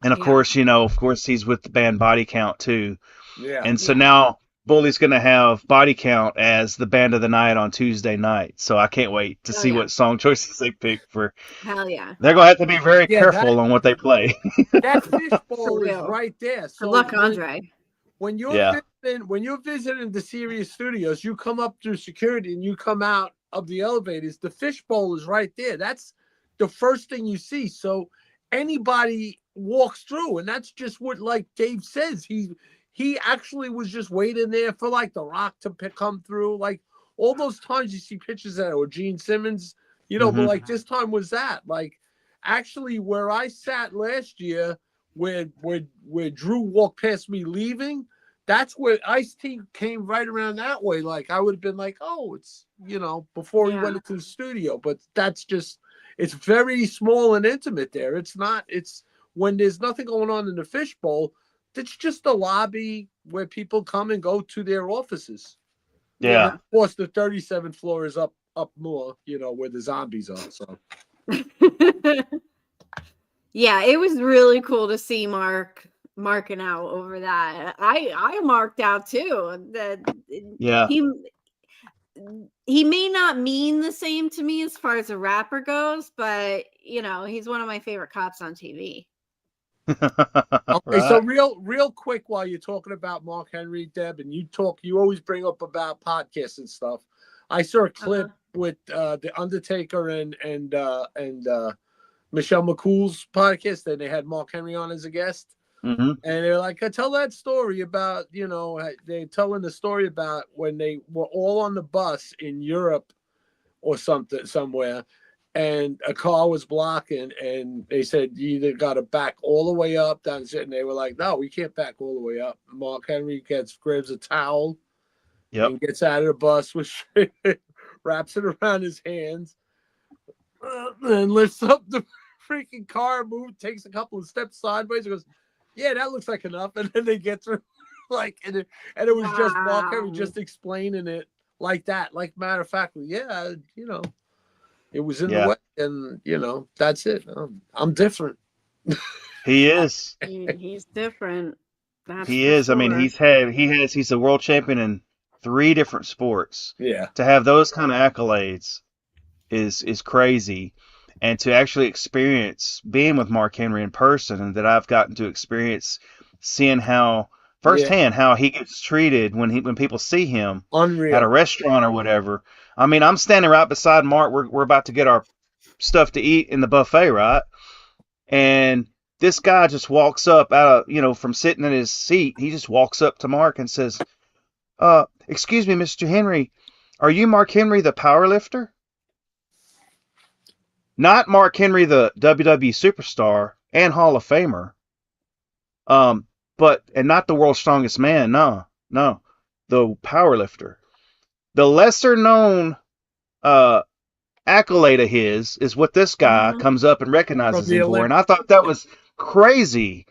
And of course, he's with the band Body Count too. Yeah. And so now Bully's going to have Body Count as the band of the night on Tuesday night. So I can't wait to see what song choices they pick for. Hell yeah. They're going to have to be very careful on what they play. That fishbowl is right there. So good luck, Andre. When you're visiting the Sirius Studios, you come up through security and you come out of the elevators. The fishbowl is right there. That's the first thing you see. So anybody walks through, and that's just what, like Dave says, he actually was just waiting there for like The Rock to come through. Like all those times you see pictures of that, or Gene Simmons, but like this time was that. Like actually where I sat last year, where Drew walked past me leaving, that's where Ice-T came right around that way. Like I would have been like, oh, it's before he went into the studio. But that's just, it's very small and intimate there. It's not. It's when there's nothing going on in the fishbowl. It's just a lobby where people come and go to their offices. Yeah. And of course, the 37th floor is up more, where the zombies are. So. Yeah, it was really cool to see Mark marking out over that. I marked out too. He may not mean the same to me as far as a rapper goes, but he's one of my favorite cops on TV. Okay, so real quick, while you're talking about Mark Henry, Deb, and you always bring up about podcasts and stuff. I saw a clip with the Undertaker and Michelle McCool's podcast, and they had Mark Henry on as a guest. And they're like, I tell that story about, they're telling the story about when they were all on the bus in Europe or somewhere, and a car was blocking, and they said you either got to back all the way up, down, and they were like, no, we can't back all the way up. Mark Henry grabs a towel and gets out of the bus, wraps it around his hands, and lifts up the freaking car, takes a couple of steps sideways, and goes, yeah, that looks like enough. And then they get through, and it was just Mark Henry just explaining it like that. Like, matter of fact, it was in the way, and that's it. I'm different. He is. He's different. He is. Sure. I mean, he's a world champion in 3 different sports. Yeah. To have those kind of accolades is crazy. And to actually experience being with Mark Henry in person, and that I've gotten to experience seeing how firsthand how he gets treated when people see him at a restaurant or whatever. I mean, I'm standing right beside Mark. We're about to get our stuff to eat in the buffet, right? And this guy just walks up out of, from sitting in his seat. He just walks up to Mark and says, excuse me, Mr. Henry, are you Mark Henry, the power lifter? Not Mark Henry, the WWE superstar and Hall of Famer. And not the world's strongest man. No, the power lifter. The lesser known accolade of his is what this guy comes up and recognizes him for. And I thought that was crazy,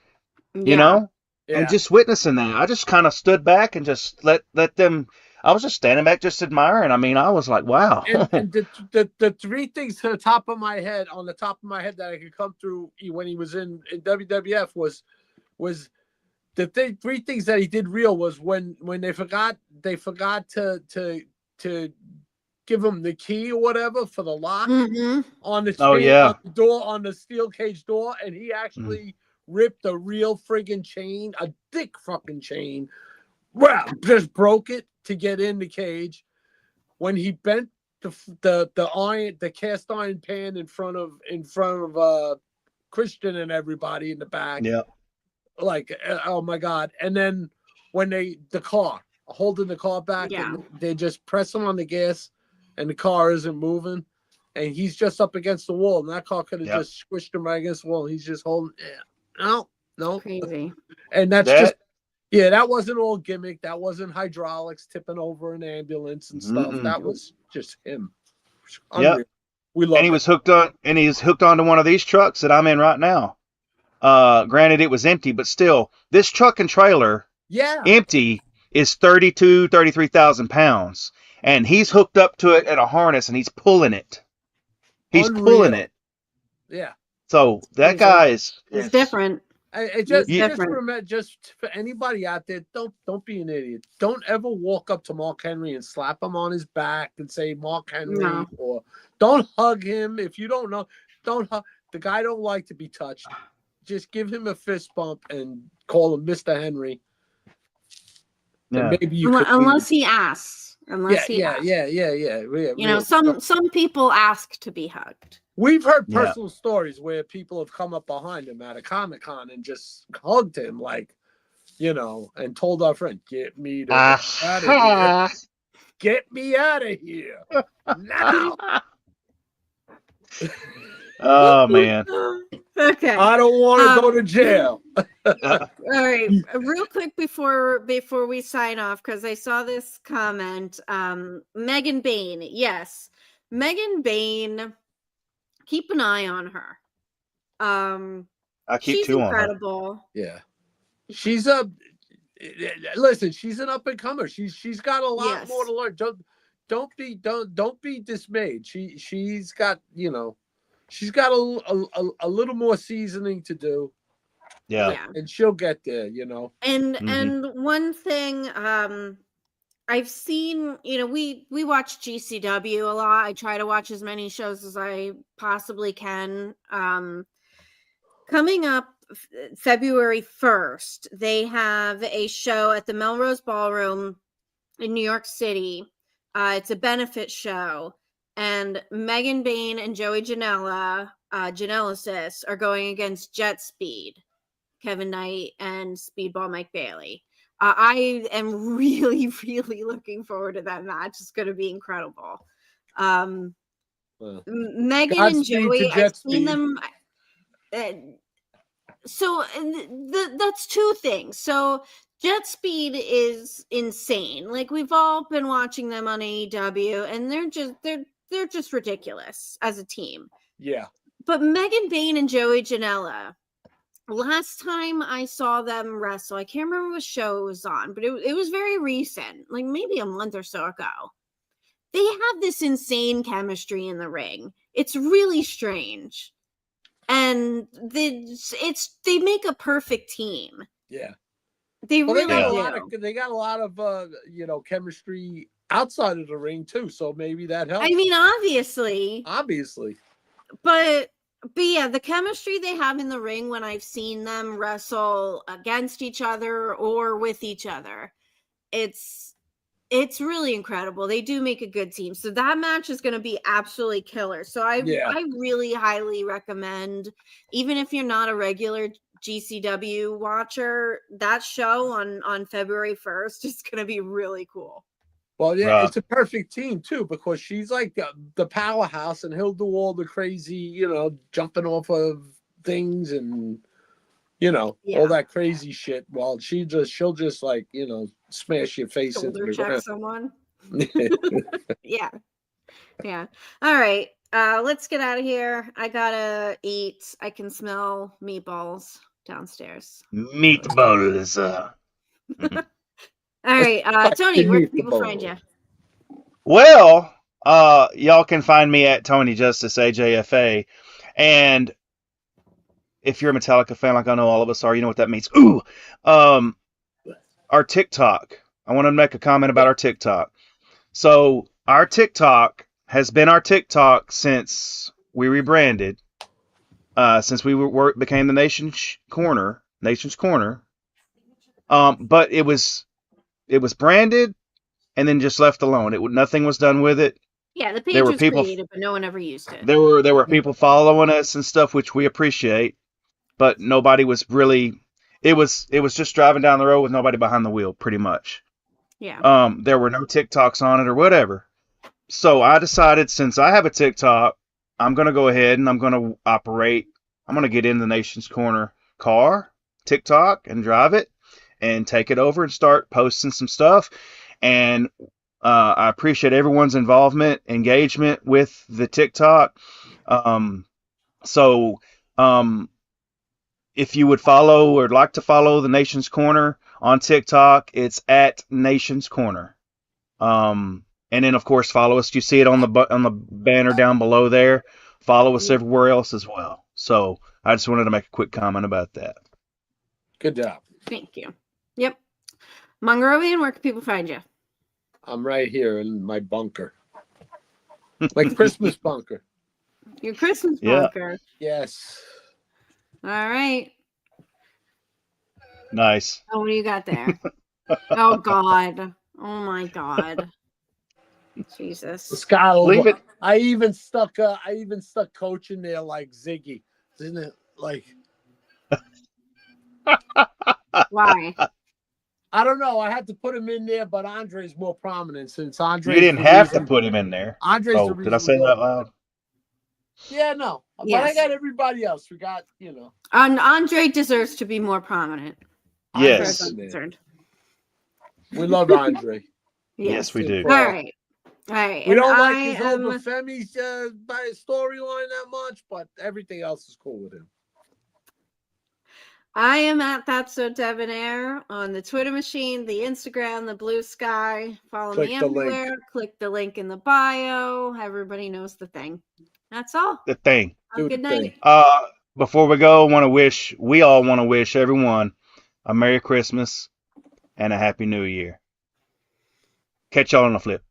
you know? Yeah. And just witnessing that, I just kind of stood back and just let them. I was just standing back, just admiring. I mean, I was like, wow. And the 3 things on the top of my head that I could come through when he was in WWF was the 3 things that he did real was when they forgot to give him the key or whatever for the lock on the chain, on the door, on the steel cage door, and he actually ripped a real friggin' chain, a thick fucking chain, just broke it to get in the cage. When he bent the cast iron pan in front of Christian and everybody in the back. Yeah. Like, oh my God. And then when the car holding the car back, Yeah. and they just press him on the gas, and the car isn't moving, and he's just up against the wall, and that car could have just squished him right against the wall. He's just holding. No. Crazy. And that wasn't all gimmick. That wasn't hydraulics tipping over an ambulance and stuff. That was just him. Yeah. We love. And he's hooked onto one of these trucks that I'm in right now. Granted, it was empty, but still, this truck and trailer, empty, is 33,000 pounds, and he's hooked up to it at a harness, and he's pulling it. He's pulling it. Yeah. So that guy is different. Just for anybody out there, don't be an idiot. Don't ever walk up to Mark Henry and slap him on his back and say Mark Henry, or don't hug him if you don't know. Don't hug. The guy don't like to be touched. Just give him a fist bump and call him Mr. Henry. Yeah. Maybe you unless he asks. Yeah. You know, some people ask to be hugged. We've heard personal stories where people have come up behind him at a Comic-Con and just hugged him, like, you know, and told our friend, "Get me out of here! Get me out of here now!" Oh man. Okay. I don't want to go to jail. All right, real quick before we sign off, because I saw this comment. Megan Bain, yes, Megan Bain. Keep an eye on her. I keep she's two incredible. on her. Yeah, she's she's an up and comer. She's got a lot more to learn. Don't be dismayed. She's got she's got a little more seasoning to do. Yeah. And she'll get there, And one thing I've seen, we watch GCW a lot. I try to watch as many shows as I possibly can. Coming up February 1st, they have a show at the Melrose Ballroom in New York City. It's a benefit show. And Megan Bain and Joey Janela, Janelasis, are going against Jet Speed, Kevin Knight, and Speedball Mike Bailey. I am really, really looking forward to that match. It's going to be incredible. Megan and Joey, I've seen them. So that's two things. So Jet Speed is insane. Like, we've all been watching them on AEW, and they're just ridiculous as a team. Yeah. But Megan Bain and Joey Janela, last time I saw them wrestle, I can't remember what show it was on, but it was very recent, like maybe a month or so ago. They have this insane chemistry in the ring. It's really strange. And they make a perfect team. Yeah. They really do. They got a lot of chemistry outside of the ring too, so maybe that helps. I mean, obviously. But yeah, the chemistry they have in the ring when I've seen them wrestle against each other or with each other, it's really incredible. They do make a good team. So that match is going to be absolutely killer. So I really highly recommend, even if you're not a regular GCW watcher, that show on February 1st is going to be really cool. Well, yeah, it's a perfect team too, because she's like the powerhouse, and he'll do all the crazy, jumping off of things and all that crazy shit. While she'll just like smash your face shoulder into the check ground. Someone. Yeah. All right. Let's get out of here. I gotta eat. I can smell meatballs downstairs. Meatballs. All right, Tony, where can people find you? Well, y'all can find me at Tony Justice AJFA, and if you're a Metallica fan, like I know all of us are, you know what that means. Ooh, our TikTok. I want to make a comment about our TikTok. So our TikTok has been our TikTok since we rebranded, since we became the Nation's Corner. But it was branded and then just left alone. Nothing was done with it. Yeah, the page was created, but no one ever used it. There were people following us and stuff, which we appreciate, but nobody was really. It was just driving down the road with nobody behind the wheel, pretty much. Yeah. There were no TikToks on it or whatever. So I decided, since I have a TikTok, I'm gonna go ahead and I'm gonna get in the Nation's Corner car, TikTok, and drive it and take it over and start posting some stuff. And I appreciate everyone's engagement with the TikTok. So if you would follow or like to follow the Nation's Corner on TikTok, it's at Nation's Corner. And then of course follow us. You see it on the banner down below there. Follow us everywhere else as well. So I just wanted to make a quick comment about that. Good job. Thank you. Yep. Mongrovian, where can people find you? I'm right here in my bunker. My Christmas bunker. Your Christmas bunker. Yes. All right. Nice. Oh, what do you got there? Oh God. Oh my God. Jesus. Scott, Leave it. I even stuck Coach in there like Ziggy. Isn't it like Why? I don't know. I had to put him in there, but Andre's more prominent since Andre. You didn't have to put him in there. Andre's the reason. Did I say that out loud? Yeah, no. Yes. But I got everybody else. We got, And Andre deserves to be more prominent. Yes. I'm concerned. We love Andre. Yes, we do. All right. All right. We don't like his over Femi's storyline that much, but everything else is cool with him. I am at That's So Debonair on the Twitter machine, the Instagram, the Blue Sky. Follow me everywhere. Click the link in the bio. Everybody knows the thing. That's all. The thing. Good night. Before we go, we all want to wish everyone a Merry Christmas and a Happy New Year. Catch y'all on the flip.